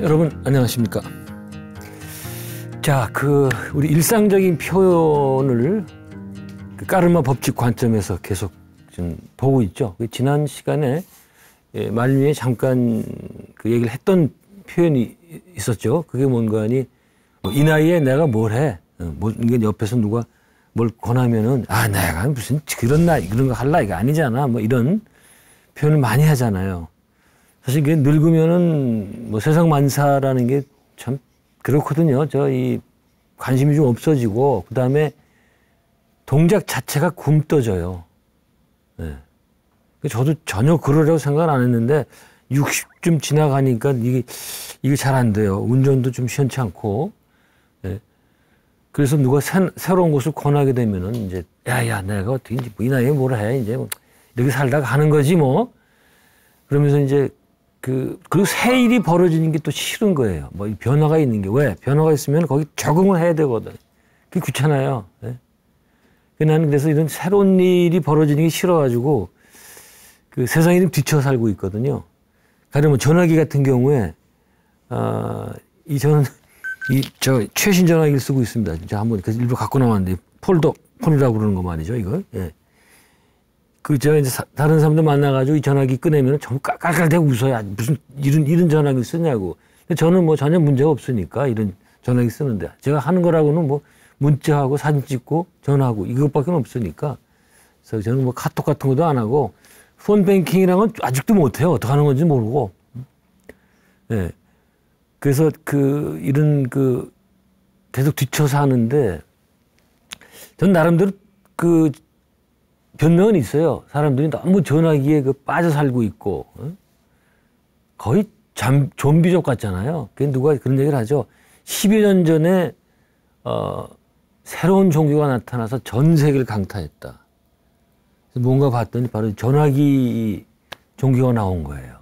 여러분 안녕하십니까. 자, 우리 일상적인 표현을 까르마 법칙 관점에서 계속 좀 보고 있죠. 지난 시간에 말미에 잠깐 그 얘기를 했던 표현이 있었죠. 그게 뭔가 하니 이 나이에 내가 뭘 해? 이게 옆에서 누가 뭘 권하면은 내가 무슨 그런 거 할 나이가 아니잖아. 뭐 이런 표현을 많이 하잖아요. 사실 이게 늙으면은 뭐 세상 만사라는 게 참 그렇거든요. 이 관심이 좀 없어지고 그다음에 동작 자체가 굼떠져요. 네. 저도 전혀 그러려고 생각을 안 했는데 60쯤 지나가니까 이게 잘 안 돼요. 운전도 좀 시원치 않고. 네. 그래서 누가 새로운 것을 권하게 되면은 이제 야 내가 어떻게 이제 이 나이에 뭘 해? 이제 뭐 이렇게 살다가 가는 거지 뭐. 그러면서 이제 그리고 새 일이 벌어지는 게 또 싫은 거예요. 뭐 변화가 있는 게 왜? 변화가 있으면 거기 적응을 해야 되거든. 그게 귀찮아요. 네? 나는 그래서 이런 새로운 일이 벌어지는 게 싫어가지고 세상에 좀 뒤쳐 살고 있거든요. 가령 뭐 전화기 같은 경우에 저는 최신 전화기를 쓰고 있습니다. 진짜 한번 그래서 일부러 갖고 나왔는데 폴이라고 그러는 거 말이죠. 이거. 예. 제가 이제 다른 사람들 만나가지고 이 전화기 꺼내면 전부 깔깔대고 웃어요. 무슨 이런 전화기 쓰냐고. 근데 저는 뭐 전혀 문제가 없으니까 이런 전화기 쓰는데 제가 하는 거라고는 뭐 문자하고 사진 찍고 전화하고 이것밖에 없으니까. 그래서 저는 뭐 카톡 같은 것도 안 하고 폰뱅킹이랑은 아직도 못해요. 어떻게 하는 건지 모르고. 예. 그래서 이런 계속 뒤쳐서 하는데 전 나름대로 변명은 있어요. 사람들이 너무 전화기에 빠져 살고 있고, 거의 좀비족 같잖아요. 누가 그런 얘기를 하죠. 10여 년 전에, 새로운 종교가 나타나서 전 세계를 강타했다. 그래서 뭔가 봤더니 바로 전화기 종교가 나온 거예요.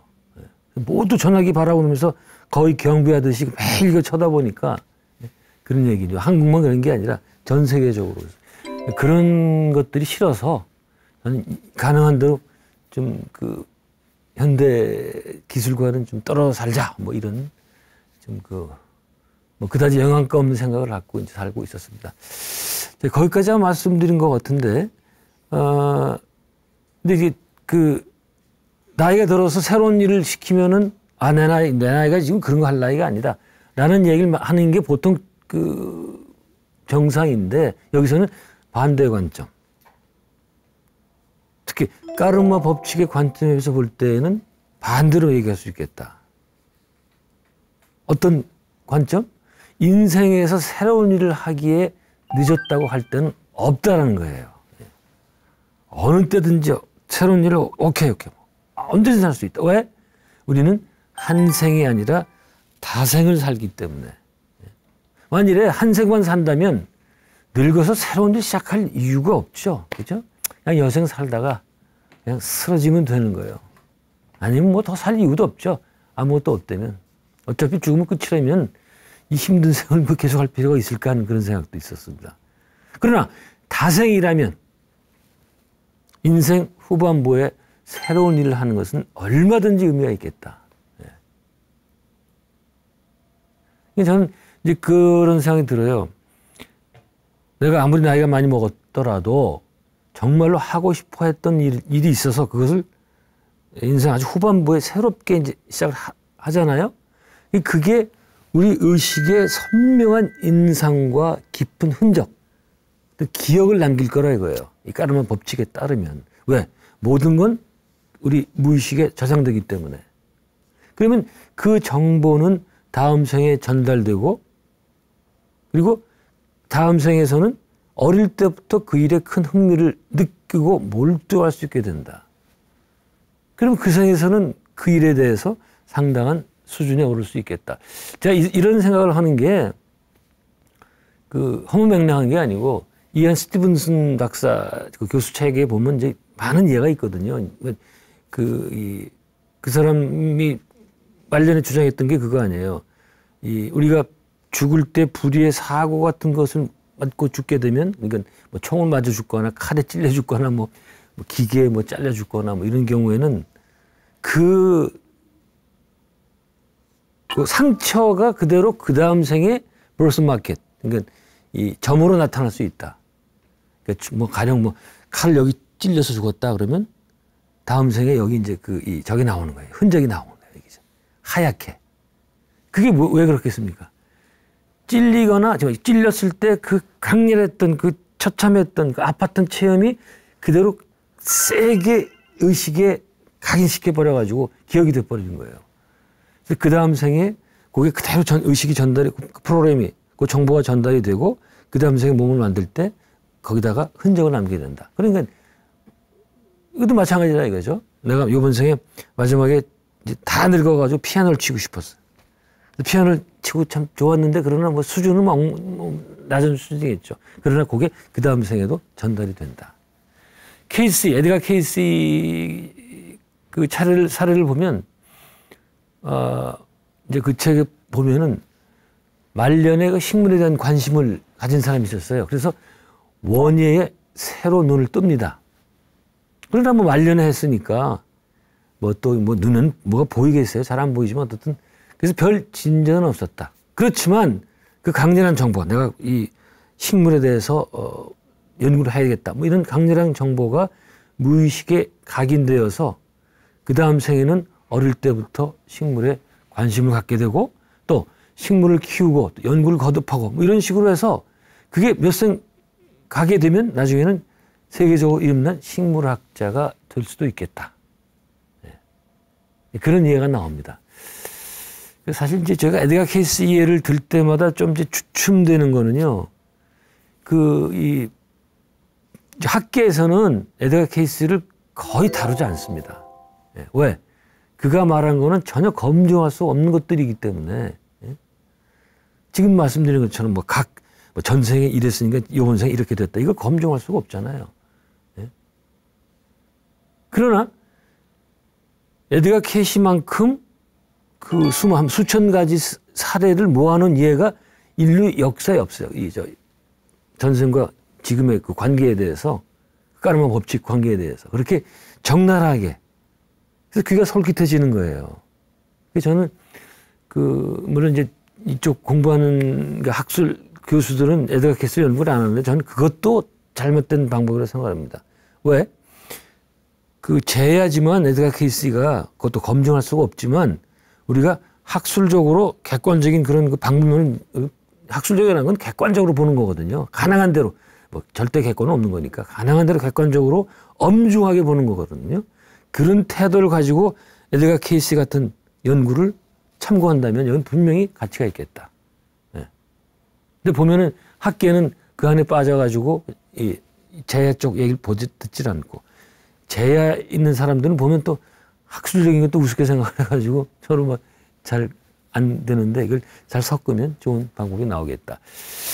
모두 전화기 바라보면서 거의 경배하듯이 매일 이거 쳐다보니까 그런 얘기죠. 한국만 그런 게 아니라 전 세계적으로. 그런 것들이 싫어서 저는 가능한 대로 좀 현대 기술과는 좀 떨어져 살자 뭐 이런 좀 뭐 그다지 영향가 없는 생각을 갖고 이제 살고 있었습니다. 거기까지 말씀드린 것 같은데 근데 이게 나이가 들어서 새로운 일을 시키면은 내 나이가 지금 그런 거 할 나이가 아니다 라는 얘기를 하는 게 보통 정상인데 여기서는 반대 관점. 특히 까르마 법칙의 관점에서 볼 때는 반대로 얘기할 수 있겠다. 어떤 관점? 인생에서 새로운 일을 하기에 늦었다고 할 때는 없다라는 거예요. 어느 때든지 새로운 일을 오케이 언제든지 할 수 있다. 왜? 우리는 한 생이 아니라 다생을 살기 때문에. 만일에 한 생만 산다면 늙어서 새로운 일 시작할 이유가 없죠. 그죠? 그냥 여생 살다가 그냥 쓰러지면 되는 거예요. 아니면 뭐 더 살 이유도 없죠. 아무것도 없다면. 어차피 죽으면 끝이라면 이 힘든 생을 뭐 계속 할 필요가 있을까 하는 그런 생각도 있었습니다. 그러나 다생이라면 인생 후반부에 새로운 일을 하는 것은 얼마든지 의미가 있겠다. 저는 이제 그런 생각이 들어요. 내가 아무리 나이가 많이 먹었더라도 정말로 하고 싶어 했던 일이 있어서 그것을 인생 아주 후반부에 새롭게 이제 시작을 하잖아요. 그게 우리 의식의 선명한 인상과 깊은 흔적, 기억을 남길 거라 이거예요. 이 까르마 법칙에 따르면. 왜? 모든 건 우리 무의식에 저장되기 때문에. 그러면 그 정보는 다음 생에 전달되고 그리고 다음 생에서는 어릴 때부터 그 일에 큰 흥미를 느끼고 몰두할 수 있게 된다. 그럼 그 생에서는 그 일에 대해서 상당한 수준에 오를 수 있겠다. 제가 이런 생각을 하는 게 허무맹랑한 게 아니고 이안 스티븐슨 박사 교수 책에 보면 이제 많은 예가 있거든요. 그 사람이 말년에 주장했던 게 그거 아니에요. 우리가 죽을 때 불의의 사고 같은 것을 맞고 죽게 되면, 그러니까 뭐 총을 맞아 죽거나 칼에 찔려 죽거나 뭐 기계에 뭐 잘려 죽거나 뭐 이런 경우에는 그 상처가 그대로 그 다음 생에 birth market, 그러니까 이 점으로 나타날 수 있다. 그러니까 뭐 가령 뭐 칼 여기 찔려서 죽었다 그러면 다음 생에 여기 이제 저기 나오는 거예요. 흔적이 나오는 거예요. 여기서. 하얗게. 그게 왜 그렇겠습니까? 찔리거나 찔렸을 때 그 강렬했던 그 처참했던 그 아팠던 체험이 그대로 세게 의식에 각인시켜 버려가지고 기억이 돼버리는 거예요. 그래서 그 다음 생에 그게 그대로 의식이 전달이, 그 프로그램이, 그 정보가 전달이 되고 그 다음 생에 몸을 만들 때 거기다가 흔적을 남기게 된다. 그러니까 이것도 마찬가지다 이거죠. 내가 이번 생에 마지막에 이제 다 늙어가지고 피아노를 치고 싶었어. 피아노를 치고 참 좋았는데 그러나 뭐 수준은 낮은 수준이겠죠. 그러나 그게 그 다음 생에도 전달이 된다. 케이시, 에드가 케이시 그 사례를 보면 이제 그 책에 보면은 말년에 그 식물에 대한 관심을 가진 사람이 있었어요. 그래서 원예에 새로 눈을 뜹니다. 그러나 뭐 말년에 했으니까 뭐 또 뭐 눈은 뭐가 보이겠어요? 잘 안 보이지만 어쨌든 그래서 별 진전은 없었다. 그렇지만 그 강렬한 정보, 내가 이 식물에 대해서 연구를 해야겠다. 뭐 이런 강렬한 정보가 무의식에 각인되어서 그 다음 생에는 어릴 때부터 식물에 관심을 갖게 되고 또 식물을 키우고 또 연구를 거듭하고 뭐 이런 식으로 해서 그게 몇 생 가게 되면 나중에는 세계적으로 이름난 식물학자가 될 수도 있겠다. 네. 그런 이해가 나옵니다. 사실 이제 제가 에드가 케이시 예를 들 때마다 좀 이제 주춤되는 거는요. 이 학계에서는 에드가 케이시를 거의 다루지 않습니다. 네. 왜? 그가 말한 거는 전혀 검증할 수 없는 것들이기 때문에 지금 말씀드린 것처럼 뭐 전생에 이랬으니까 이번 생에 이렇게 됐다. 이걸 검증할 수가 없잖아요. 네? 그러나 에드가 케이시만큼 그 수천 가지 사례를 모아놓은 예가 인류 역사에 없어요. 전생과 지금의 그 관계에 대해서, 까르마 법칙 관계에 대해서 그렇게 적나라하게. 그래서 귀가 솔깃해지는 거예요. 그래서 저는 물론 이제 이쪽 공부하는 학술 교수들은 에드가 케이시 연구를 안 하는데 저는 그것도 잘못된 방법이라고 생각합니다. 왜? 제야지만 에드가 케이시가 그것도 검증할 수가 없지만 우리가 학술적으로 객관적인 그런 그 방법론을, 학술적이라는 건 객관적으로 보는 거거든요. 가능한 대로, 뭐 절대 객관은 없는 거니까 가능한 대로 객관적으로 엄중하게 보는 거거든요. 그런 태도를 가지고 에드가 케이시 같은 연구를 참고한다면 여기는 분명히 가치가 있겠다. 네. 근데 보면은 학계는 그 안에 빠져가지고 이 제야 쪽 얘기를 듣질 않고 제야 있는 사람들은 보면 또 학술적인 것도 우습게 생각해가지고 서로 막 잘 안 되는데 이걸 잘 섞으면 좋은 방법이 나오겠다.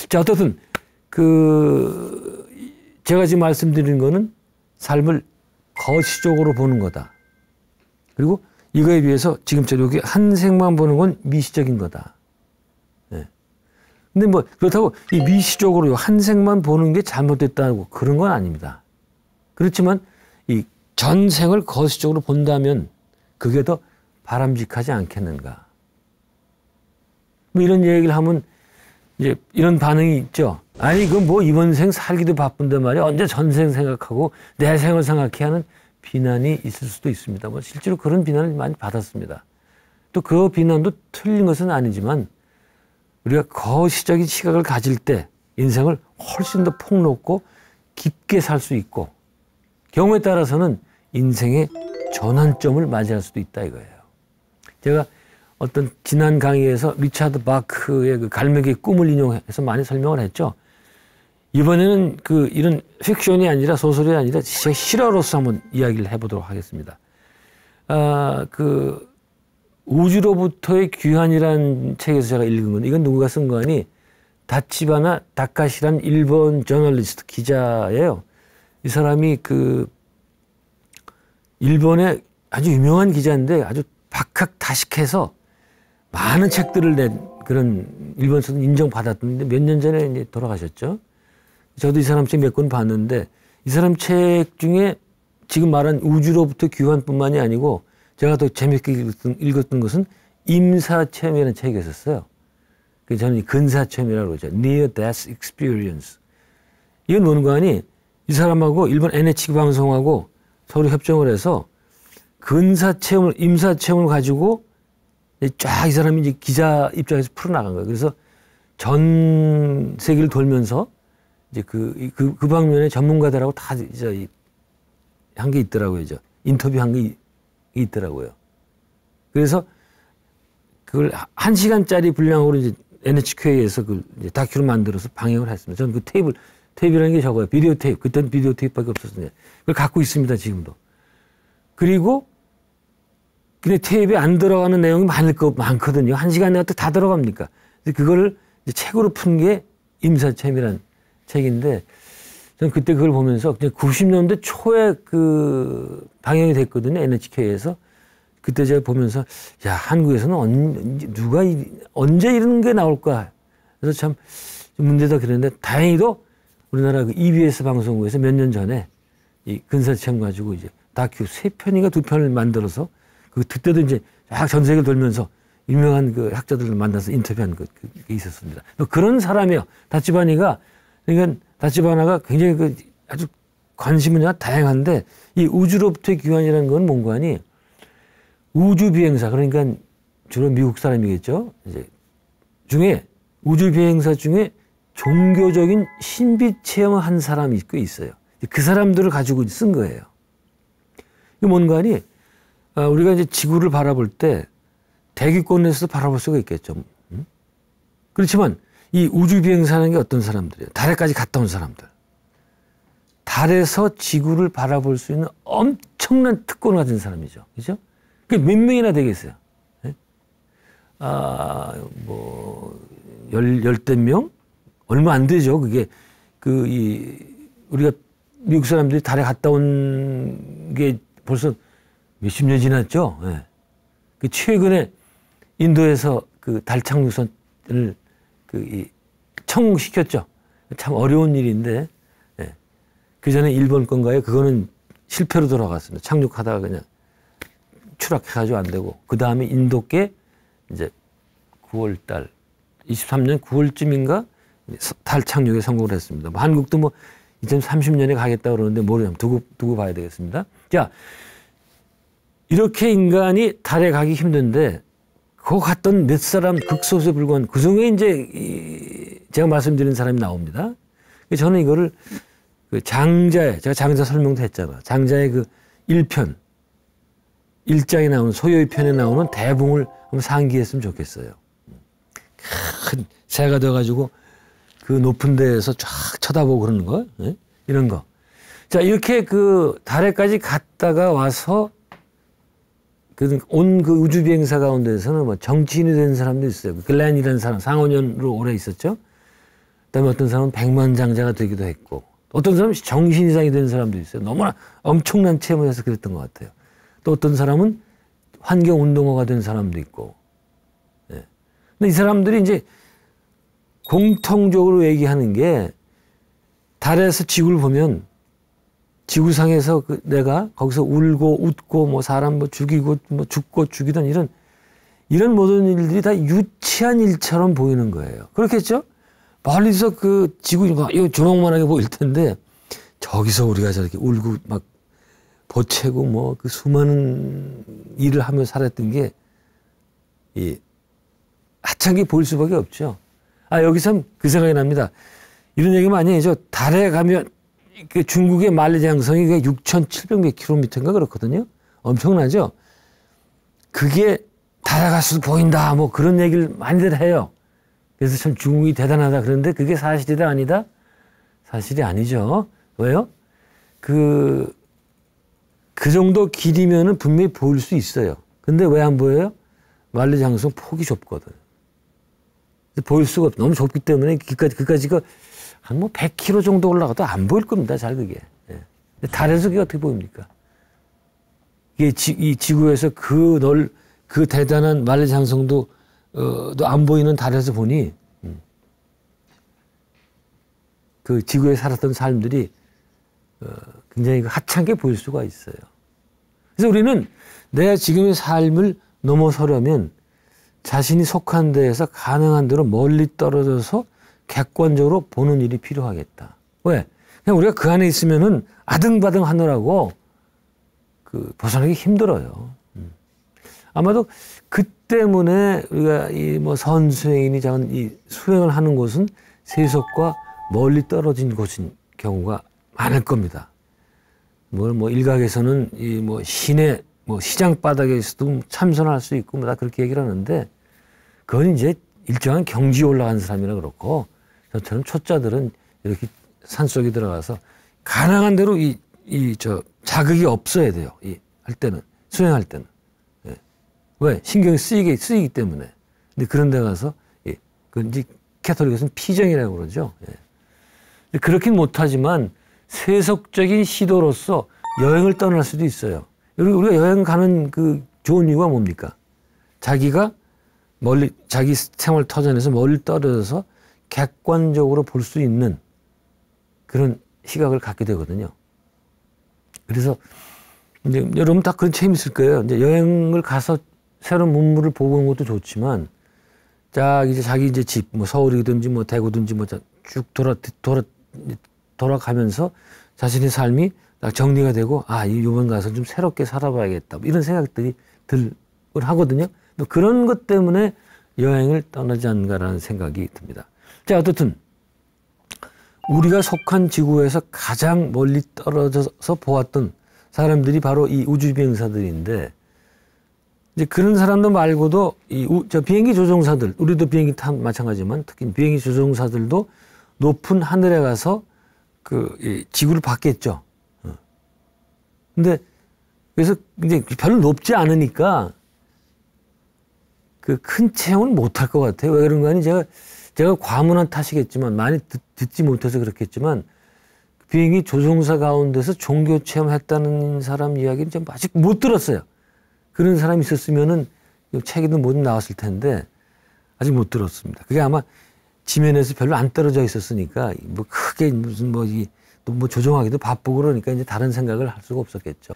자, 어떻든 제가 지금 말씀드린 거는 삶을 거시적으로 보는 거다. 그리고 이거에 비해서 지금처럼 여기 한 생만 보는 건 미시적인 거다. 네. 근데 뭐 그렇다고 이 미시적으로 한 생만 보는 게 잘못됐다고 그런 건 아닙니다. 그렇지만 이 전생을 거시적으로 본다면 그게 더 바람직하지 않겠는가. 뭐 이런 얘기를 하면 이제 이런 반응이 있죠. 아니, 그건 뭐 이번 생 살기도 바쁜데 말이야. 언제 전생 생각하고 내 생을 생각해 하는 비난이 있을 수도 있습니다. 뭐 실제로 그런 비난을 많이 받았습니다. 또 그 비난도 틀린 것은 아니지만 우리가 거시적인 시각을 가질 때 인생을 훨씬 더 폭넓고 깊게 살 수 있고 경우에 따라서는 인생의 전환점을 맞이할 수도 있다 이거예요. 제가 어떤 지난 강의에서 리차드 바크의 그 갈매기의 꿈을 인용해서 많이 설명을 했죠. 이번에는 이런 픽션이 아니라 소설이 아니라 제 실화로서 한번 이야기를 해보도록 하겠습니다. 우주로부터의 귀환이라는 책에서 제가 읽은 건, 이건 누구가 쓴 거 아니, 다치바나 다카시란 일본 저널리스트 기자예요. 이 사람이 일본의 아주 유명한 기자인데 아주 박학다식해서 많은 책들을 낸 그런 일본에서도 인정받았는데 몇 년 전에 이제 돌아가셨죠. 저도 이 사람 책 몇 권 봤는데 이 사람 책 중에 지금 말한 우주로부터 귀환뿐만이 아니고 제가 더 재밌게 읽었던 것은 임사체험이라는 책이 있었어요. 저는 근사체험이라고 그러죠. Near Death Experience. 이건 뭔가 하니 이 사람하고 일본 NHK 방송하고 서로 협정을 해서 근사체험을, 임사체험을 가지고 쫙 이 사람이 이제 기자 입장에서 풀어나간 거예요. 그래서 전 세계를 돌면서 이제 그 방면에 전문가들하고 다 이제 한 게 있더라고요. 인터뷰한 게 있더라고요. 그래서 그걸 1시간짜리 분량으로 이제 NHK에서 그 다큐를 만들어서 방영을 했습니다. 저는 그 테이프라는 게 저거예요. 비디오 테이프. 그때는 비디오 테이프밖에 없었는데 그걸 갖고 있습니다. 지금도. 그리고 근데 테이프에 안 들어가는 내용이 많거든요. 1시간 내에 어떻게 다 들어갑니까? 그거를 이제 책으로 푼 게 임사체험이라는 책인데 저는 그때 그걸 보면서 90년대 초에 그 방영이 됐거든요. NHK에서. 그때 제가 보면서 야, 한국에서는 언제 이런 게 나올까? 그래서 참 문제다 그랬는데 다행히도 우리나라 그 EBS 방송국에서 몇 년 전에 이 근사체험 가지고 이제 다큐 3편인가 2편을 만들어서 그때도 이제 쫙 전 세계를 돌면서 유명한 그 학자들을 만나서 인터뷰한 그게 있었습니다. 그런 사람이에요. 다치바나가. 그러니까 다치바나가 굉장히 그 아주 관심 분야가 다양한데 이 우주로부터의 귀환이라는 건 뭔가 하니 우주 비행사, 그러니까 주로 미국 사람이겠죠. 이제 중에 우주 비행사 중에 종교적인 신비 체험을 한 사람이 꽤 있어요. 그 사람들을 가지고 쓴 거예요. 이게 뭔가 하니 우리가 이제 지구를 바라볼 때 대기권에서 바라볼 수가 있겠죠. 그렇지만 이 우주 비행사라는 게 어떤 사람들이에요? 달에까지 갔다 온 사람들. 달에서 지구를 바라볼 수 있는 엄청난 특권을 가진 사람이죠. 그죠? 그게 몇 명이나 되겠어요? 네? 열댓 명? 얼마 안 되죠. 그게, 우리가 미국 사람들이 달에 갔다 온 게 벌써 몇십 년 지났죠. 네. 그 최근에 인도에서 그 달 착륙선을 성공시켰죠. 참 어려운 일인데, 네. 그 전에 일본 건가요? 그거는 실패로 돌아갔습니다. 착륙하다가 그냥 추락해가지고 안 되고, 그 다음에 인도께 이제 9월달, 23년 9월쯤인가 달 착륙에 성공을 했습니다. 한국도 뭐 2030년에 가겠다 그러는데 모르면 두고 봐야 되겠습니다. 자, 이렇게 인간이 달에 가기 힘든데, 그 갔던 몇 사람 극소수에 불과한 그 중에 이제 제가 말씀드린 사람이 나옵니다. 저는 이거를 그 제가 장자 설명도 했잖아. 장자의 그 1장에 나오는 소요의 편에 나오는 대붕을 한번 상기했으면 좋겠어요. 큰 새가 돼가지고 그 높은 데에서 쫙 쳐다보고 그러는 거, 네? 이런 거. 자, 이렇게 그 달에까지 갔다가 와서 온 그 우주 비행사 가운데서는 뭐 정치인이 된 사람도 있어요. 글렌이라는 사람, 상원년으로 오래 있었죠. 그다음에 어떤 사람은 백만장자가 되기도 했고, 어떤 사람은 정신 이상이 된 사람도 있어요. 너무나 엄청난 체험을 해서 그랬던 것 같아요. 또 어떤 사람은 환경운동가가 된 사람도 있고. 예. 근데 이 사람들이 이제 공통적으로 얘기하는 게 달에서 지구를 보면 지구상에서 내가 거기서 울고 웃고 뭐 사람 뭐 죽이고 뭐 죽고 죽이던 이런 모든 일들이 다 유치한 일처럼 보이는 거예요. 그렇겠죠? 멀리서 그 지구 이거 조망만하게 보일 텐데 저기서 우리가 저렇게 울고 막 보채고 뭐 그 수많은 일을 하며 살았던 게 하찮게 보일 수밖에 없죠. 여기서 그 생각이 납니다. 이런 얘기 많이 해죠. 달에 가면 그 중국의 만리장성이 6,700km인가 그렇거든요. 엄청나죠. 그게 달에 갔을 때 보인다 뭐 그런 얘기를 많이들 해요. 그래서 참 중국이 대단하다 그런데 그게 사실이다 아니다? 사실이 아니죠. 왜요? 그 정도 길이면은 분명히 보일 수 있어요. 근데 왜 안 보여요? 만리장성 폭이 좁거든. 보일 수가 없어. 너무 좁기 때문에 그까지가 한 뭐 100km 정도 올라가도 안 보일 겁니다. 잘 그게. 예. 달에서 그게 어떻게 보입니까? 이게 이 지구에서 그 대단한 만리장성도 또 안 보이는 달에서 보니 그 지구에 살았던 삶들이 굉장히 하찮게 보일 수가 있어요. 그래서 우리는 내가 지금의 삶을 넘어서려면 자신이 속한 데에서 가능한 대로 멀리 떨어져서 객관적으로 보는 일이 필요하겠다. 왜? 그냥 우리가 그 안에 있으면은 아등바등 하느라고 벗어나기 힘들어요. 아마도 그 때문에 우리가 이 뭐 선수행인이 작은 이 수행을 하는 곳은 세속과 멀리 떨어진 곳인 경우가 많을 겁니다. 뭐 일각에서는 이 뭐 시내 뭐 시장 바닥에서도 참선할 수 있고 뭐 다 그렇게 얘기를 하는데 그건 이제 일정한 경지에 올라간 사람이라 그렇고 저처럼 초짜들은 이렇게 산속에 들어가서 가능한 대로 자극이 없어야 돼요. 할 때는 수행할 때는. 예. 왜? 신경이 쓰이기 때문에. 근데 그런 데 가서 그건 이제 캐톨릭에서는 피정이라고 그러죠. 예. 그렇긴 못하지만 세속적인 시도로서 여행을 떠날 수도 있어요. 우리가 여행 가는 그 좋은 이유가 뭡니까? 자기가 자기 생활 터전에서 멀리 떨어져서 객관적으로 볼 수 있는 그런 시각을 갖게 되거든요. 그래서 이제 여러분 다 그런 체험 있을 거예요. 이제 여행을 가서 새로운 문물을 보고 오는 것도 좋지만, 이제 자기 이제 집, 뭐 서울이든지 뭐 대구든지 뭐 쭉 돌아가면서 자신의 삶이 딱 정리가 되고, 이번 가서 좀 새롭게 살아봐야겠다. 이런 생각들이 하거든요. 그런 것 때문에 여행을 떠나지 않는가라는 생각이 듭니다. 자, 어떻든 우리가 속한 지구에서 가장 멀리 떨어져서 보았던 사람들이 바로 이 우주비행사들인데, 이제 그런 사람들 말고도 저 비행기 조종사들, 우리도 비행기 타 마찬가지지만 특히 비행기 조종사들도 높은 하늘에 가서 이 지구를 봤겠죠. 근데 그래서 이제 별로 높지 않으니까 그 큰 체험을 못 할 것 같아요. 왜 그런 거 아니? 제가 과문한 탓이겠지만, 많이 듣지 못해서 그렇겠지만, 비행기 조종사 가운데서 종교 체험했다는 사람 이야기는 좀 아직 못 들었어요. 그런 사람이 있었으면은 책에도 뭐든 나왔을 텐데, 아직 못 들었습니다. 그게 아마 지면에서 별로 안 떨어져 있었으니까, 뭐 크게 무슨 뭐 조종하기도 바쁘고 그러니까 이제 다른 생각을 할 수가 없었겠죠.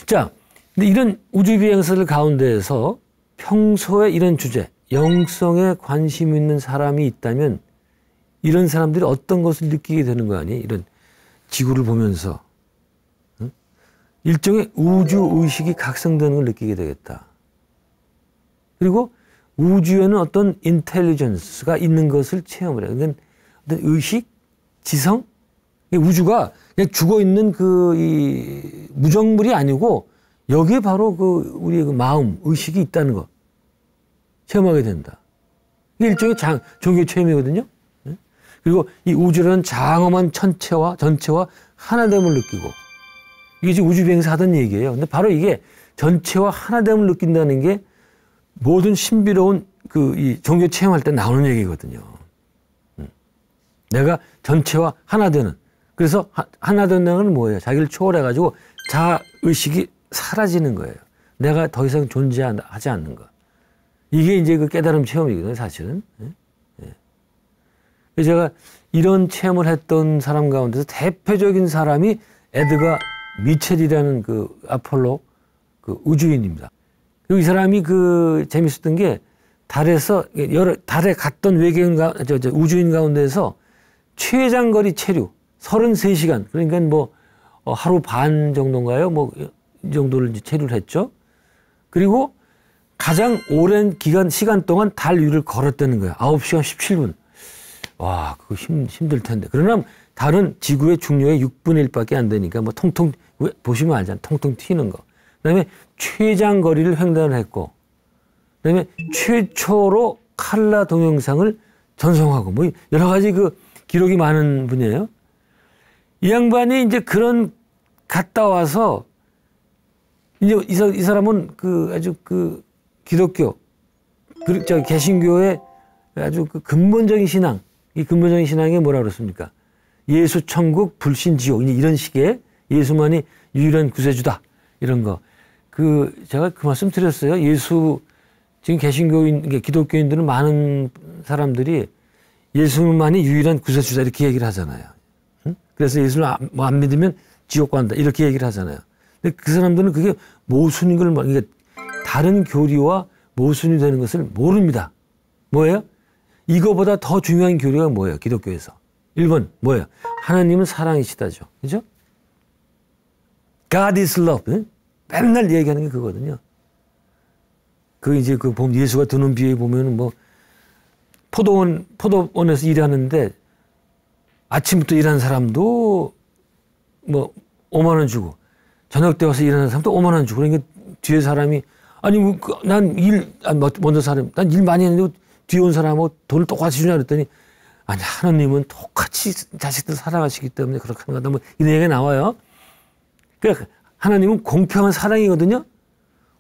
자, 근데 이런 우주비행사들 가운데에서 평소에 이런 주제, 영성에 관심 있는 사람이 있다면 이런 사람들이 어떤 것을 느끼게 되는 거 아니에요? 이런 지구를 보면서. 응? 일종의 우주의식이 각성되는 걸 느끼게 되겠다. 그리고 우주에는 어떤 인텔리전스가 있는 것을 체험을 해요. 그러니까 어떤 의식, 지성, 우주가 그냥 죽어있는 이 무정물이 아니고 여기에 바로 우리의 마음, 의식이 있다는 거 체험하게 된다. 이게 일종의 종교 체험이거든요. 그리고 이 우주라는 장엄한 전체와 하나됨을 느끼고, 이게 지금 우주비행사 하던 얘기예요. 근데 바로 이게 전체와 하나됨을 느낀다는 게 모든 신비로운 이 종교 체험할 때 나오는 얘기거든요. 내가 전체와 하나 되는. 그래서 하나 된다는 건 뭐예요? 자기를 초월해가지고 자의식이 사라지는 거예요. 내가 더 이상 존재하지 않는 것. 이게 이제 그 깨달음 체험이거든요, 사실은. 제가 이런 체험을 했던 사람 가운데서 대표적인 사람이 에드가 미첼이라는 아폴로 우주인입니다. 그리고 이 사람이 재밌었던 게 달에 갔던 우주인 가운데서 최장거리 체류 33시간, 그러니까 뭐 하루 반 정도인가요? 뭐 이 정도를 이제 체류를 했죠. 그리고 가장 오랜 시간 동안 달 위를 걸었다는 거예요. 9시간 17분. 와, 그거 힘들 텐데. 그러나 달은 지구의 중력의 6분의 1밖에 안 되니까 뭐 통통, 보시면 알잖아요. 통통 튀는 거. 그 다음에 최장거리를 횡단을 했고, 그 다음에 최초로 칼라 동영상을 전송하고, 뭐 여러 가지 기록이 많은 분이에요. 이 양반이 이제 갔다 와서, 이제 이 사람은 아주 기독교, 개신교의 아주 근본적인 신앙, 이 근본적인 신앙이 뭐라 그랬습니까? 예수 천국, 불신 지옥, 이런 식의 예수만이 유일한 구세주다. 이런 거. 제가 그 말씀 드렸어요. 지금 기독교인들은 많은 사람들이 예수만이 유일한 구세주다. 이렇게 얘기를 하잖아요. 응? 그래서 예수를 안 믿으면 지옥 간다. 이렇게 얘기를 하잖아요. 근데 그 사람들은 그게 모순인 걸, 그러니까 다른 교리와 모순이 되는 것을 모릅니다. 뭐예요? 이거보다 더 중요한 교리가 뭐예요? 기독교에서. 1번 뭐예요? 하나님은 사랑이시다죠. 그죠? God is love. 응? 맨날 얘기하는 게 그거거든요. 그 이제 그 보면 예수가 드는 비유에 보면은 뭐 포도원에서 일하는데 아침부터 일하는 사람도 뭐 5만 원 주고 저녁 때 와서 일하는 사람도 5만 원 주고 그러니까 뒤에 사람이 아니 난 먼저 사람 난 일 많이 했는데 뒤에 온 사람하고 돈을 똑같이 주냐 그랬더니 아니 하나님은 똑같이 자식들 사랑하시기 때문에 그렇게 하는 거다 뭐 이런 얘기가 나와요. 그러니까 하나님은 공평한 사랑이거든요.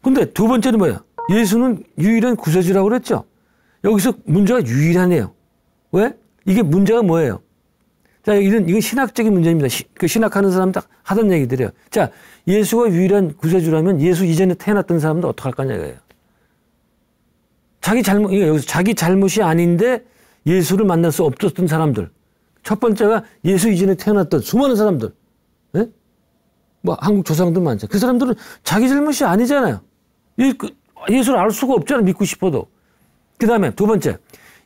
근데 두 번째는 뭐예요? 예수는 유일한 구세주라고 그랬죠. 여기서 문제가 유일하네요. 왜? 이게 문제가 뭐예요? 자, 이건 신학적인 문제입니다. 그 신학하는 사람들 하던 얘기들이에요. 자, 예수가 유일한 구세주라면 예수 이전에 태어났던 사람도 어떡할 거냐 이거예요. 여기서 자기 잘못이 아닌데 예수를 만날 수 없었던 사람들. 첫 번째가 예수 이전에 태어났던 수많은 사람들. 네? 뭐 한국 조상들 많죠. 그 사람들은 자기 잘못이 아니잖아요. 예수를 알 수가 없잖아요. 믿고 싶어도. 그 다음에 두 번째,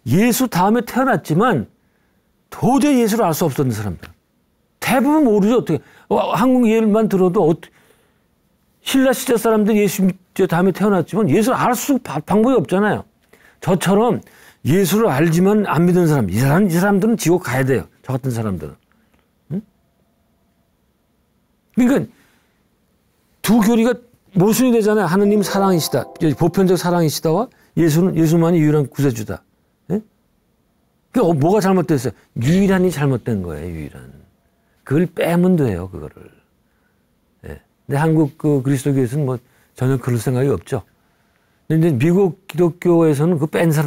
예수 다음에 태어났지만 도저히 예수를 알 수 없었던 사람들. 대부분 모르죠. 어떻게. 한국 예를만 들어도 신라 시대 사람들이 예수 다음에 태어났지만 예수를 알 수 방법이 없잖아요. 저처럼 예수를 알지만 안 믿는 사람, 이 사람들은 지옥 가야 돼요. 저 같은 사람들은. 응? 그러니까 두 교리가 모순이 되잖아요. 하느님 사랑이시다. 보편적 사랑이시다와 예수만이 유일한 구세주다. 예? 그러니까 뭐가 잘못됐어요? 유일한이 잘못된 거예요. 유일한. 그걸 빼면 돼요. 그거를. 예. 근데 한국 그리스도교에서는 뭐 전혀 그럴 생각이 없죠. 근데 미국 기독교에서는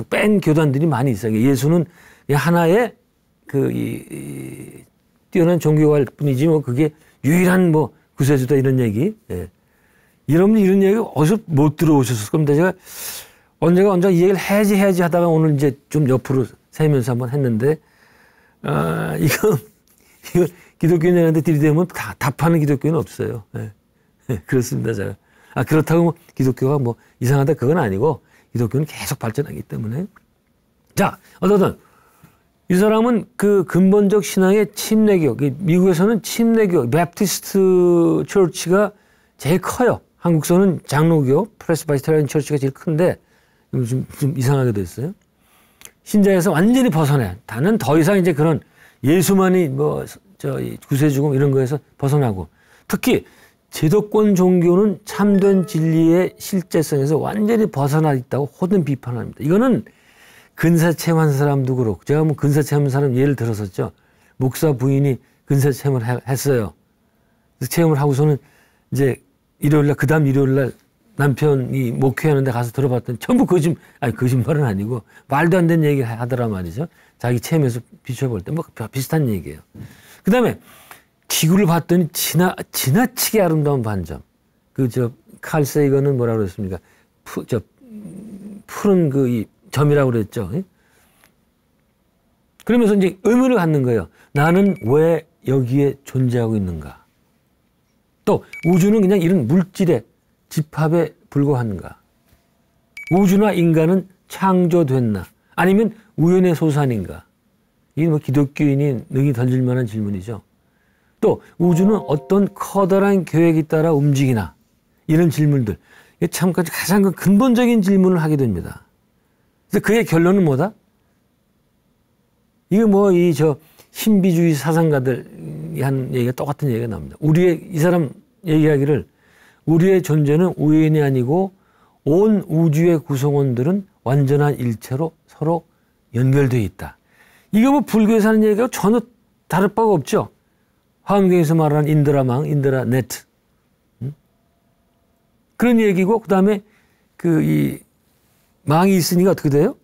뺀 교단들이 많이 있어요. 예수는 하나의 뛰어난 종교갈 뿐이지 뭐 그게 유일한 뭐 구세주다 이런 얘기. 예. 여러분들 이런 얘기 어디서 못 들어오셨을 겁니다. 제가 언제가 이 얘기를 해야지 하다가 오늘 이제 좀 옆으로 세면서 한번 했는데, 이거 기독교인들한테 들이대면 답하는 기독교는 없어요. 예. 그렇습니다, 제가. 그렇다고 뭐 기독교가 뭐 이상하다 그건 아니고 기독교는 계속 발전하기 때문에. 자, 어쨌든 이 사람은 그 근본적 신앙의 침례교, 미국에서는 침례교, 베프티스트 처치가 제일 커요. 한국서는 장로교, 프레스바이테리안 처치가 제일 큰데 좀 이상하게 됐어요. 신자에서 완전히 벗어나요. 나는 더 이상 이제 그런 예수만이 구세주고 이런 거에서 벗어나고, 특히 제도권 종교는 참된 진리의 실제성에서 완전히 벗어나 있다고 호든 비판합니다. 이거는 근사체험한 사람도 그렇고, 제가 뭐 근사체험한 사람 예를 들었었죠. 목사 부인이 근사체험을 했어요. 체험을 하고서는 이제 일요일날, 그 다음 일요일날 남편이 목회하는데 가서 들어봤더니 전부 거짓말은 아니고 말도 안 되는 얘기 하더라 말이죠. 자기 체험에서 비춰볼 때 뭐 비슷한 얘기예요. 그 다음에 지구를 봤더니 지나치게 아름다운 반점. 칼 세이건은 뭐라고 그랬습니까? 푸른 이 점이라고 그랬죠. 그러면서 이제 의문을 갖는 거예요. 나는 왜 여기에 존재하고 있는가? 또 우주는 그냥 이런 물질의 집합에 불과한가? 우주나 인간은 창조됐나? 아니면 우연의 소산인가? 이게 뭐 기독교인이 능히 던질 만한 질문이죠. 또 우주는 어떤 커다란 계획에 따라 움직이나? 이런 질문들. 이게 참 가장 근본적인 질문을 하게 됩니다. 그래서 그의 결론은 뭐다? 이게 뭐 신비주의 사상가들이 한 얘기가 똑같은 얘기가 나옵니다. 이 사람 얘기하기를 우리의 존재는 우연이 아니고 온 우주의 구성원들은 완전한 일체로 서로 연결되어 있다. 이거 뭐 불교에서 하는 얘기가 전혀 다를 바가 없죠. 화엄경에서 말하는 인드라망, 인드라네트. 그런 얘기고, 그 다음에 이 망이 있으니까 어떻게 돼요?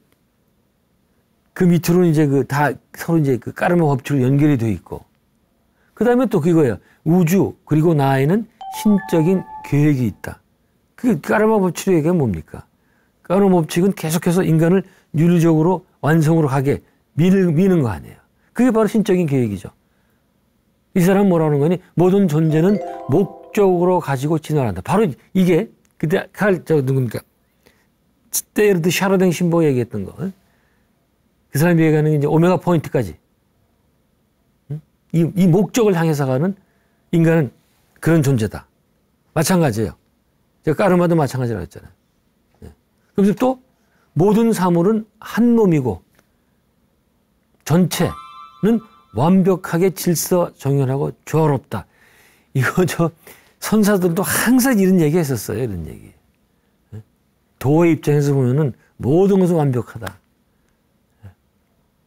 그 밑으로는 이제 서로 이제 까르마 법칙으로 연결이 되어 있고, 그 다음에 또 그거예요. 우주, 그리고 나에는 신적인 계획이 있다. 그 까르마 법칙의 얘기가 뭡니까? 까르마 법칙은 계속해서 인간을 윤리적으로 완성으로 가게 미는 거 아니에요. 그게 바로 신적인 계획이죠. 이 사람은 뭐라는 거니? 모든 존재는 목적으로 가지고 진화한다. 바로 이게, 그때 누굽니까? 스테르드 샤르댕 신보 얘기했던 거. 그 사람이 얘기하는 게 이제 오메가 포인트까지. 이 목적을 향해서 가는 인간은 그런 존재다. 마찬가지예요. 제가 까르마도 마찬가지라고 했잖아요. 그래서 또 모든 사물은 한 몸이고 전체는 완벽하게 질서정연하고 조화롭다. 이거 선사들도 항상 이런 얘기 했었어요. 이런 얘기. 도의 입장에서 보면은 모든 것은 완벽하다.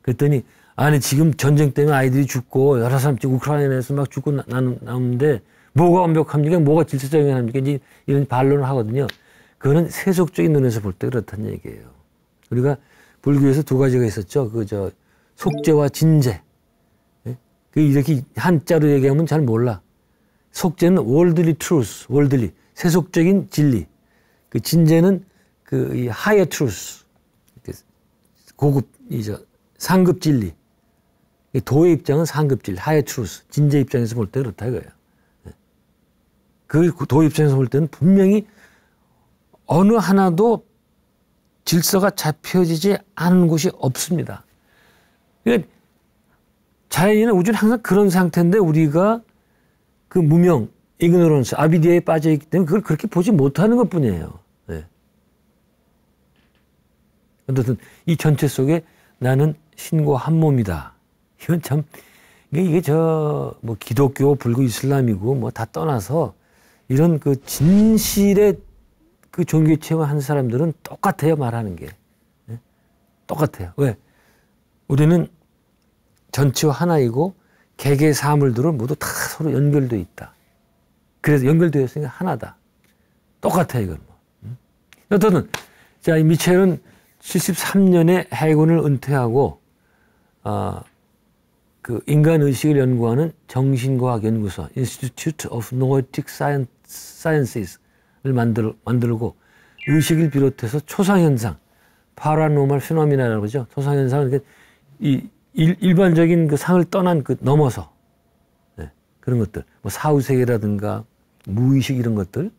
그랬더니 아니 지금 전쟁 때문에 아이들이 죽고 여러 사람 지금 우크라이나에서 막 죽고 나오는데 뭐가 완벽합니까? 뭐가 질서정연합니까? 이제 이런 반론을 하거든요. 그거는 세속적인 눈에서 볼 때 그렇다는 얘기예요. 우리가 불교에서 두 가지가 있었죠. 속죄와 진죄. 이렇게 한자로 얘기하면 잘 몰라. 속죄는 worldly truth, worldly, 세속적인 진리. 그 진죄는 이 higher truth, 상급 진리. 도의 입장은 상급 진리, higher truth. 진죄 입장에서 볼 때 그렇다 이거예요. 그 도의 입장에서 볼 때는 분명히 어느 하나도 질서가 잡혀지지 않은 곳이 없습니다. 그러니까 자연이나 우주는 항상 그런 상태인데 우리가 그 무명, ignorance, 아비디아에 빠져있기 때문에 그걸 그렇게 보지 못하는 것 뿐이에요. 네. 어쨌든 이 전체 속에 나는 신과 한 몸이다. 이건 참, 이게 뭐 기독교, 불교, 이슬람이고 뭐 다 떠나서 이런 그 진실의 그 종교 체험한 사람들은 똑같아요, 말하는 게. 네? 똑같아요. 왜? 우리는 전체와 하나이고 개개의 사물들은 모두 다 서로 연결되어 있다. 그래서 연결되어 있으니까 하나다. 똑같아요, 이건. 어쨌든 자, 이 미첼은 73년에 해군을 은퇴하고 그 인간 의식을 연구하는 정신과학 연구소 Institute of Noetic Sciences를 만들고 의식을 비롯해서 초상현상, 파라노멀 피노미나라고 그러죠. 초상현상은 이 일반적인 그 상을 떠난 그 넘어서 그런 것들, 뭐 사후세계라든가 무의식 이런 것들,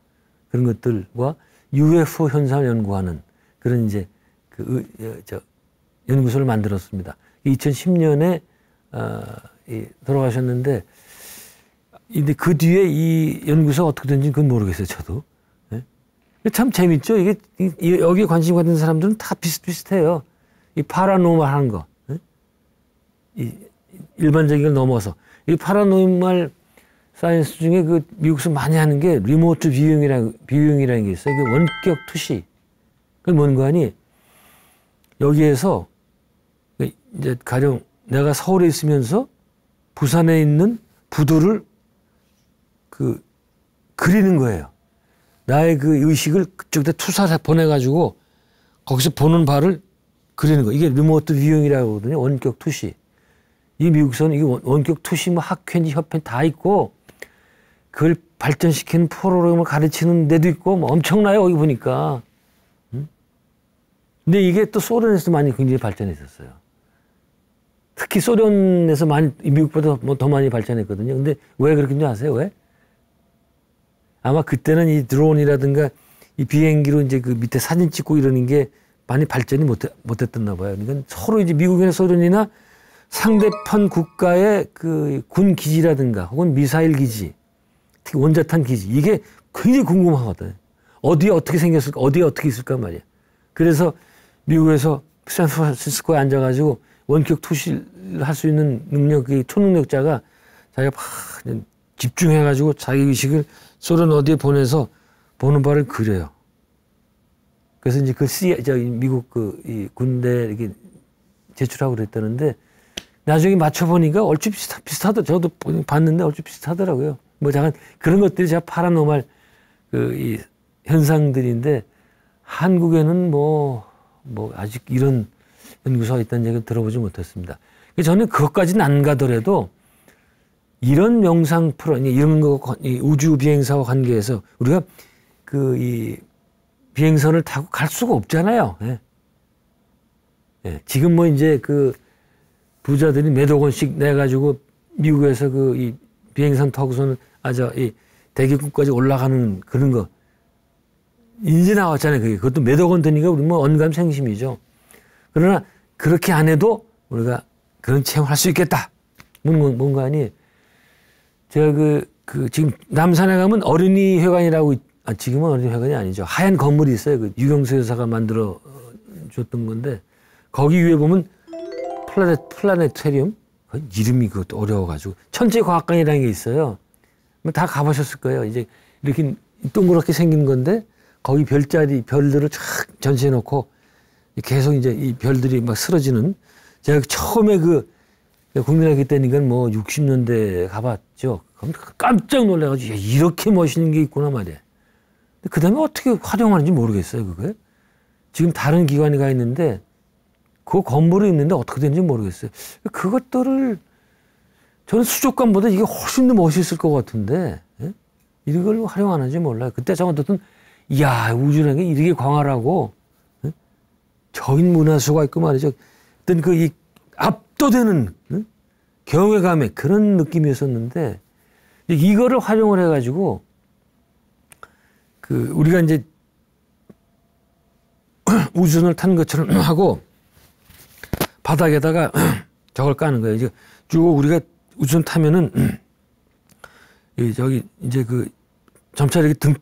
그런 것들과 UFO 현상을 연구하는 그런 이제 연구소를 만들었습니다. 2010년에 돌아가셨는데, 근데 그 뒤에 이 연구소가 어떻게 된지 그건 모르겠어요, 저도. 참 재밌죠? 이게 여기에 관심 갖는 사람들은 다 비슷비슷해요. 이 파라노멀 하는 거. 이 일반적인 걸 넘어서. 이 파라노멀 사이언스 중에 그 미국에서 많이 하는 게 리모트 뷰잉이라는 게 있어요. 이게 원격 투시. 그건 뭔가 하니 여기에서 이제 가령 내가 서울에 있으면서 부산에 있는 부두를 그리는 거예요. 나의 그 의식을 그쪽에 투사해 보내가지고 거기서 보는 바를 그리는 거. 이게 리모트 뷰잉이라고 하거든요. 원격 투시. 이 미국에서는 이게 원격 투시 뭐 학회인지 협회 다 있고 그걸 발전시키는 프로그램을 가르치는 데도 있고 뭐 엄청나요. 여기 보니까. 근데 이게 또 소련에서 많이 굉장히 발전했었어요. 특히 소련에서 많이 미국보다 뭐 더 많이 발전했거든요. 근데 왜 그렇게 아세요? 왜? 아마 그때는 이 드론이라든가 이 비행기로 이제 그 밑에 사진 찍고 이러는 게 많이 발전이 못했었나 봐요. 그러니까 서로 이제 미국이나 소련이나 상대편 국가의 그 군 기지라든가 혹은 미사일 기지, 특히 원자탄 기지, 이게 굉장히 궁금하거든. 어디에 어떻게 생겼을까, 어디에 어떻게 있을까 말이야. 그래서 미국에서 샌프란시스코에 앉아가지고 원격 투시를 할 수 있는 초능력자가 자기가 막 집중해가지고 자기 의식을 소련 어디에 보내서 보는 바를 그려요. 그래서 이제 미국 이 군대 이렇게 제출하고 그랬다는데 나중에 맞춰보니까 얼추 비슷하더라고요. 저도 봤는데 얼추 비슷하더라고요. 뭐 잠깐 그런 것들이 제가 파라노멀 이 현상들인데 한국에는 뭐 아직 이런 연구소가 있다는 얘기를 들어보지 못했습니다. 저는 그것까지는 안 가더라도 이런 명상 이런 거 우주 비행사와 관계해서 우리가 이 비행선을 타고 갈 수가 없잖아요. 지금 뭐 이제 그 부자들이 몇억 원씩 내가지고 미국에서 이 비행선 타고서는 이 대기권까지 올라가는 그런 거 인제 나왔잖아요. 그게. 그것도 몇억 원 드니까 우리 뭐 언감생심이죠. 그러나 그렇게 안 해도 우리가 그런 체험을 할 수 있겠다. 뭔가 아니. 제가 지금 남산에 가면 어린이 회관이라고, 지금은 어린이 회관이 아니죠. 하얀 건물이 있어요. 그 유경수 여사가 만들어 줬던 건데, 거기 위에 보면 플라네테리움? 이름이 그것도 어려워가지고. 천체과학관이라는 게 있어요. 다 가보셨을 거예요. 이제 이렇게 동그랗게 생긴 건데, 거기 별들을 쫙 전시해 놓고, 계속 이제 이 별들이 막 쓰러지는. 제가 처음에 국민학교 때니까 뭐 60년대 가봤죠. 그럼 깜짝 놀라가지고, 야, 이렇게 멋있는 게 있구나 말이야. 그 다음에 어떻게 활용하는지 모르겠어요, 그게. 지금 다른 기관에 가 있는데, 그 건물이 있는데 어떻게 되는지 모르겠어요. 그것들을, 저는 수족관보다 이게 훨씬 더 멋있을 것 같은데, 예? 이걸 활용 안 하는지 몰라요. 그때 제가 어떤, 이야, 우주라는 게 이렇게 광활하고, 예? 저인 문화수가 있고 말이죠. 어떤 이 압도되는, 예? 경외감의 그런 느낌이었었는데, 이거를 활용을 해가지고, 우리가 이제 우주선을 타는 것처럼 하고, 바닥에다가 저걸 까는 거예요. 이제 쭉 우리가 우주선 타면은, 저기 이제 점차 이렇게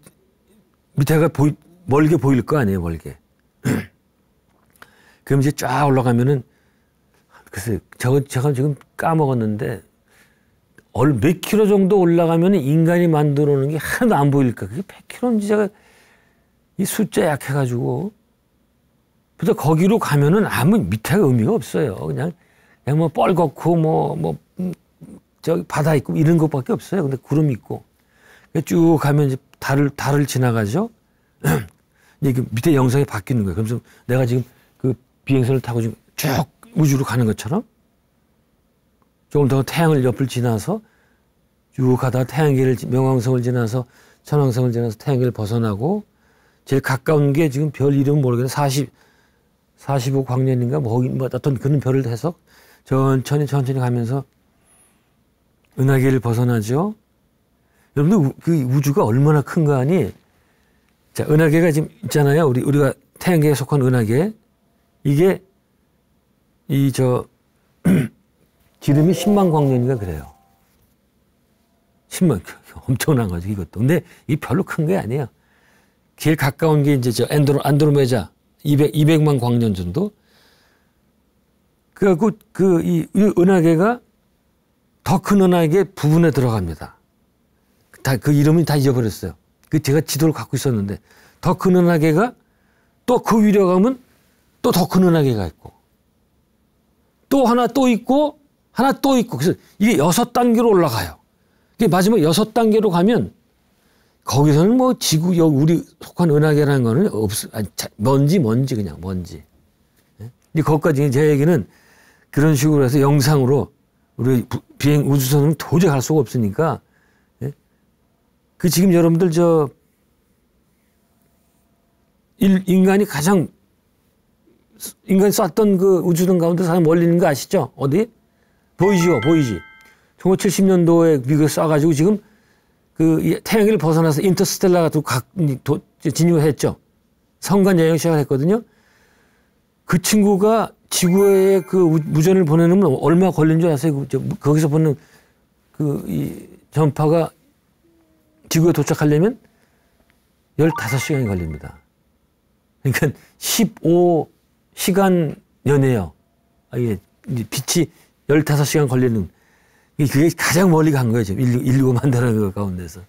밑에가 멀게 보일 거 아니에요, 멀게. 그럼 이제 쫙 올라가면은, 글쎄, 제가 지금 까먹었는데, 몇 킬로 정도 올라가면 인간이 만들어 놓은 게 하나도 안 보일까? 그게 100킬로인지 제가 이 숫자 약해가지고. 그래서 거기로 가면은 아무 밑에가 의미가 없어요. 그냥 뭐 뻘겋고 저기 바다 있고 이런 것밖에 없어요. 근데 구름 있고. 쭉 가면 이제 달을 지나가죠. 이게 밑에 영상이 바뀌는 거예요. 그래서 내가 지금 비행선을 타고 지금 쭉 우주로 가는 것처럼 조금 더 태양을 옆을 지나서 쭉 가다가 명왕성을 지나서 천왕성을 지나서 태양계를 벗어나고 제일 가까운 게 지금 별 이름은 모르겠는데 45광년인가 뭐 어떤 그런 별을 해서 천천히 가면서 은하계를 벗어나죠. 여러분들 그 우주가 얼마나 큰가 하니 자, 은하계가 지금 있잖아요. 우리가 태양계에 속한 은하계. 이게 지름이 10만 광년인가 그래요. 10만, 엄청난 거죠, 이것도. 근데 이 별로 큰 게 아니에요. 제일 가까운 게 이제 안드로메다 200만 광년 정도. 그래갖고 이 은하계가 더 큰 은하계 부분에 들어갑니다. 그 이름은 다 잊어버렸어요. 제가 지도를 갖고 있었는데 더 큰 은하계가 또 그 위로 가면 또 더 큰 은하계가 있고 또 하나 또 있고 하나 또 있고 그래서 이게 6단계로 올라가요. 마지막 6단계로 가면 거기서는 뭐 우리 속한 은하계라는 거는 먼지 그냥 먼지. 예? 거기까지 제 얘기는 그런 식으로 해서 영상으로 우리 비행 우주선은 도저히 갈 수가 없으니까 예? 지금 여러분들 인간이 쐈던 그 우주선 가운데 가장 멀리 있는 거 아시죠? 어디? 보이지. 1970년도에 미국에 쏴가지고 지금 태양계를 벗어나서 인터스텔라가 진입을 했죠. 성간 여행을 시작을 했거든요. 그 친구가 지구에 무전을 보내는 얼마 걸린 줄 아세요? 거기서 보는 이 전파가 지구에 도착하려면 15시간이 걸립니다. 그러니까 15시간 연애요. 이게 빛이 15시간 걸리는 그게 가장 멀리 간 거예요. 지금 인류가 만드는 거 가운데서.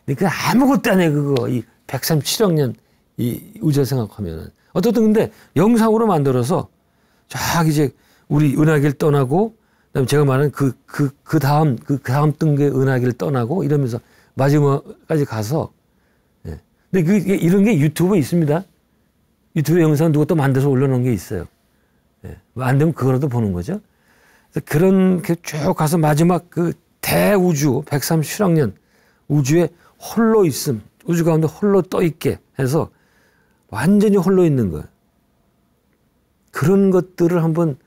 그러니까 아무것도 안 해, 이 137억 년 이 우주 생각하면은. 어쨌든 근데 영상으로 만들어서 쫙 이제 우리 은하계를 떠나고 그다음에 제가 말하는 그 다음 등급의 은하계를 떠나고 이러면서 마지막까지 가서 예. 근데 이런 게 유튜브에 있습니다. 유튜브 영상 누가 또 만들어서 올려놓은 게 있어요. 예. 안 되면 그거라도 보는 거죠. 그런 쭉 가서 마지막 대우주 137억 년 우주에 홀로 있음, 우주 가운데 홀로 떠 있게 해서 완전히 홀로 있는 거예요. 그런 것들을 한번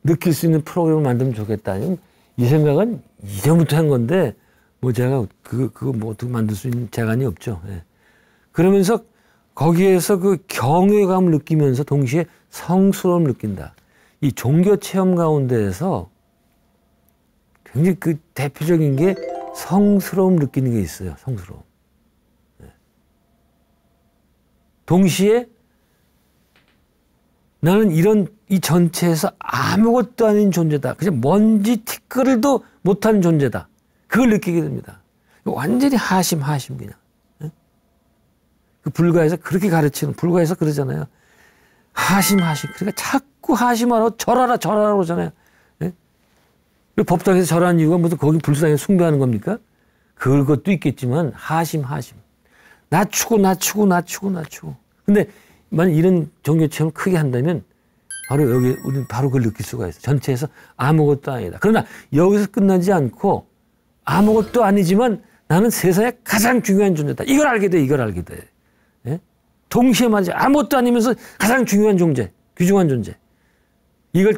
느낄 수 있는 프로그램을 만들면 좋겠다. 이 생각은 이전부터 한 건데 뭐 제가 그거 뭐 어떻게 만들 수 있는 재간이 없죠. 예. 그러면서 거기에서 그 경외감을 느끼면서 동시에 성스러움을 느낀다. 이 종교 체험 가운데에서 굉장히 그 대표적인 게 성스러움 느끼는 게 있어요. 성스러움. 동시에 나는 이 전체에서 아무것도 아닌 존재다. 그냥 먼지 티끌도 못한 존재다. 그걸 느끼게 됩니다. 완전히 하심 그냥. 그 불가에서 그렇게 가르치는, 불가에서 그러잖아요. 하심. 그러니까 자꾸 하심하라고 절하라 그러잖아요. 법당에서 절하는 이유가 무슨 거기 불상에 숭배하는 겁니까? 그것도 있겠지만 하심. 낮추고. 근데 만약 이런 종교 체험을 크게 한다면 바로 여기 우리는 바로 그걸 느낄 수가 있어요. 전체에서 아무것도 아니다. 그러나 여기서 끝나지 않고 아무것도 아니지만 나는 세상에 가장 중요한 존재다. 이걸 알게 돼. 예? 동시에 말이죠. 아무것도 아니면서 가장 중요한 존재, 귀중한 존재. 이게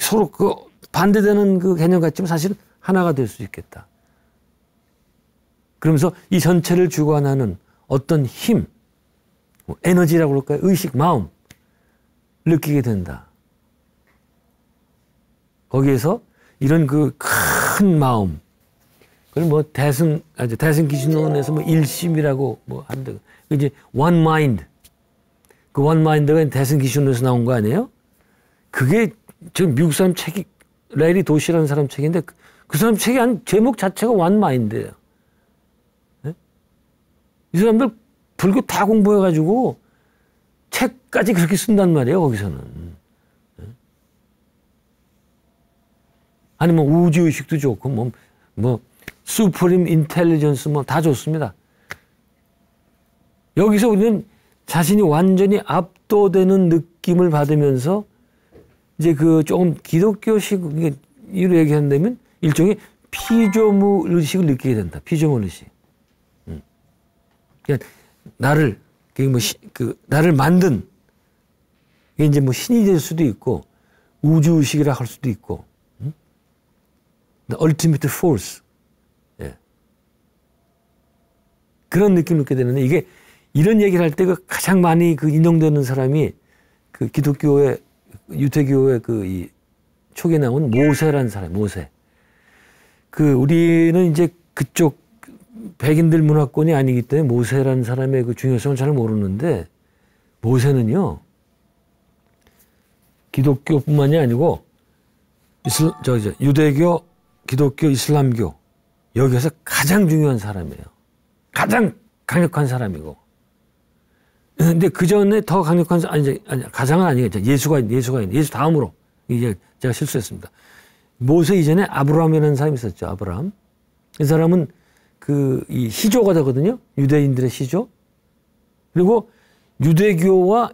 서로 그 반대되는 그 개념 같지만 사실은 하나가 될 수 있겠다. 그러면서 이 전체를 주관하는 어떤 힘, 에너지라고 그럴까요? 의식, 마음 느끼게 된다. 거기에서 이런 그 큰 마음, 그걸 뭐 대승 기준론에서 뭐 일심이라고 뭐 한다. 이제 one mind, 그 one mind가 대승 기준론에서 나온 거 아니에요? 그게 지금 미국 사람 책이 레리 도시라는 사람 책인데 그 사람 책이 한 제목 자체가 one mind예요. 네? 이 사람들 불교 다 공부해가지고 책까지 그렇게 쓴단 말이에요, 거기서는. 아니면 우주의식도 좋고, 수프림 인텔리전스 다 좋습니다. 여기서 우리는 자신이 완전히 압도되는 느낌을 받으면서 이제 그 조금 기독교식, 이로 얘기한다면 일종의 피조물 의식을 느끼게 된다. 피조물 의식. 그러니까 나를 만든, 이게 이제 뭐 신이 될 수도 있고, 우주의식이라 할 수도 있고, The ultimate force. 예. 그런 느낌을 느끼게 되는데, 이게 이런 얘기를 할 때 그 가장 많이 그 인용되는 사람이 그 기독교의, 유대교의 이 초기에 나온 모세라는 사람, 모세. 우리는 이제 그쪽 백인들 문화권이 아니기 때문에 모세라는 사람의 그 중요성을 잘 모르는데, 모세는요, 기독교뿐만이 아니고, 유대교, 기독교, 이슬람교, 여기에서 가장 중요한 사람이에요. 가장 강력한 사람이고. 근데 그 전에 더 강력한 사람, 가장은 아니겠죠. 예수가 예수 다음으로. 이제 제가 실수했습니다. 모세 이전에 아브라함이라는 사람이 있었죠. 아브라함. 이 사람은 이 시조가 되거든요. 유대인들의 시조. 그리고 유대교와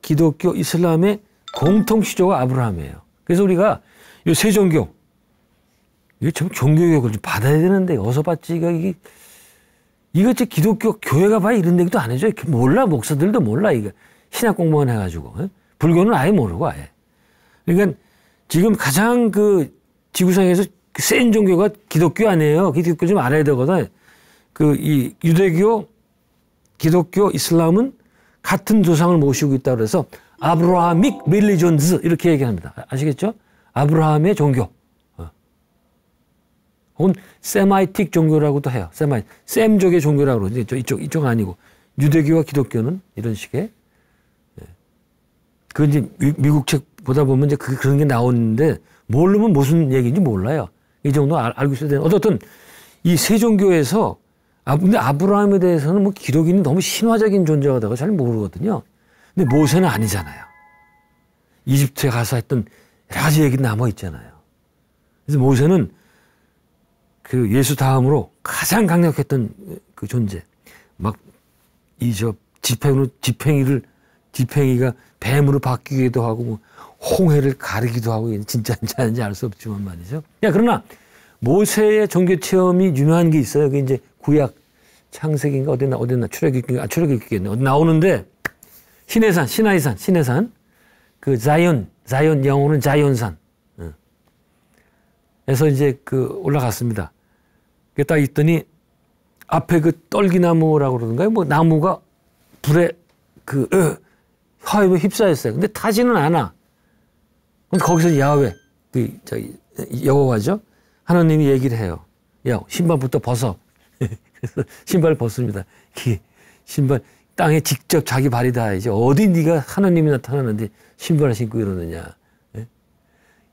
기독교, 이슬람의 공통 시조가 아브라함이에요. 그래서 우리가 이 세 종교, 이게 참 종교교육을 좀 받아야 되는데, 어디서 받지? 이거 기독교 교회가 봐야 이런 얘기도 안 해줘요. 몰라, 목사들도 몰라, 이거. 신학 공부만 해가지고. 불교는 아예 모르고, 아예. 그러니까 지금 가장 지구상에서 센 종교가 기독교 아니에요. 기독교 좀 알아야 되거든. 이 유대교, 기독교, 이슬람은 같은 조상을 모시고 있다고 그래서 아브라하믹 릴리전즈 이렇게 얘기합니다. 아시겠죠? 아브라함의 종교. 혹은 세마이틱 종교라고도 해요. 셈족의 종교라고 그러죠. 이쪽 아니고. 유대교와 기독교는 이런 식의. 그 이제 미국 책 보다 보면 이제 그런 게 나오는데 모르면 무슨 얘기인지 몰라요. 이 정도 알고 있어야 되는. 어쨌든 이 세 종교에서 근데 아브라함에 대해서는 뭐 기독인이 너무 신화적인 존재가 되고 잘 모르거든요. 근데 모세는 아니잖아요. 이집트에 가서 했던 여러 가지 얘기 남아 있잖아요. 그래서 모세는 예수 다음으로 가장 강력했던 그 존재. 지팽이가 뱀으로 바뀌기도 하고, 홍해를 가르기도 하고, 진짜인지 아닌지 알 수 없지만 말이죠. 그러나 모세의 종교 체험이 유명한 게 있어요. 그게 이제 구약 창세기인가 어디나 출애굽기겠네. 어디 나오는데, 시내산, 자이온, 영어는 자이온산. 그래서 이제 올라갔습니다. 딱 있더니 앞에 그 떨기나무라고 그러던가요? 뭐 나무가 불에 화염에 휩싸였어요. 근데 타지는 않아. 근데 거기서 야훼, 여호와죠. 하나님이 얘기를 해요. 야, 신발부터 벗어. 그래서 신발을 벗습니다. 신발 땅에 직접 자기 발이 닿아야지. 어디 네가 하나님이 나타나는데 신발을 신고 이러느냐. 예?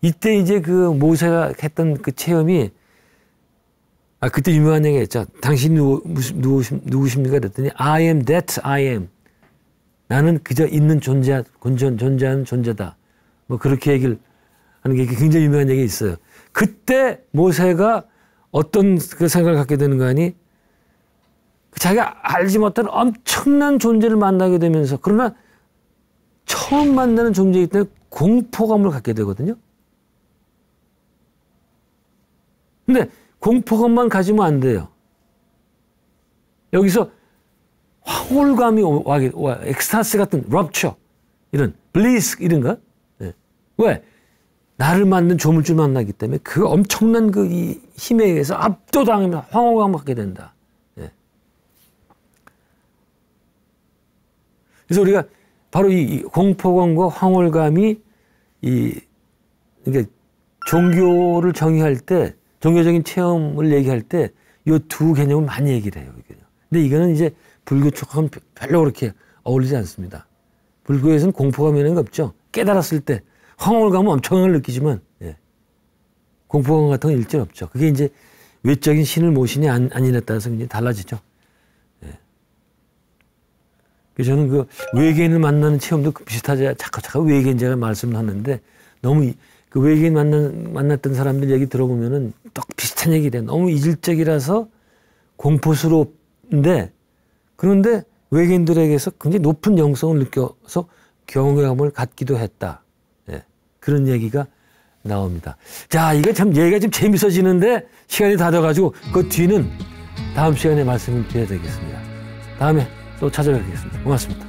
이때 이제 그 모세가 했던 그 체험이 그때 유명한 얘기가 있죠. 당신 누구십니까? 그랬더니 I am that I am. 나는 그저 있는 존재하는 존재다. 뭐 그렇게 얘기를 하는 게 굉장히 유명한 얘기가 있어요. 그때 모세가 어떤 그 생각을 갖게 되는 거 아니? 자기가 알지 못한 엄청난 존재를 만나게 되면서 그러나 처음 만나는 존재이기 때문에 공포감을 갖게 되거든요. 근데 공포감만 가지면 안 돼요. 여기서 황홀감이 와, 엑스타스 같은 럽처, 이런 블리스 이런 거. 네. 왜? 나를 만든 조물주를 만나기 때문에 그 엄청난 그 이 힘에 의해서 압도당하면 황홀감을 갖게 된다. 네. 그래서 우리가 바로 이 공포감과 황홀감이 그러니까 종교를 정의할 때, 종교적인 체험을 얘기할 때 이 두 개념을 많이 얘기를 해요. 근데 이거는 이제 불교 쪽하고는 별로 그렇게 어울리지 않습니다. 불교에서는 공포감이라는 게 없죠. 깨달았을 때 황홀감은 엄청나게 느끼지만 공포감 같은 건 일절 없죠. 그게 이제 외적인 신을 모시냐 아니냐에 따라서 굉장히 달라지죠. 그래서 저는 그 외계인을 만나는 체험도 비슷하지, 자꾸 외계인 제가 말씀을 하는데 너무 그 외계인 만났던 사람들 얘기 들어보면은 또 비슷한 얘기를 해. 너무 이질적이라서 공포스러운데 그런데 외계인들에게서 굉장히 높은 영성을 느껴서 경외감을 갖기도 했다. 그런 얘기가 나옵니다. 자, 이거 참 얘기가 좀 재밌어지는데 시간이 다 돼가지고 그 뒤는 다음 시간에 말씀을 드려야 되겠습니다. 다음에 또 찾아뵙겠습니다. 고맙습니다.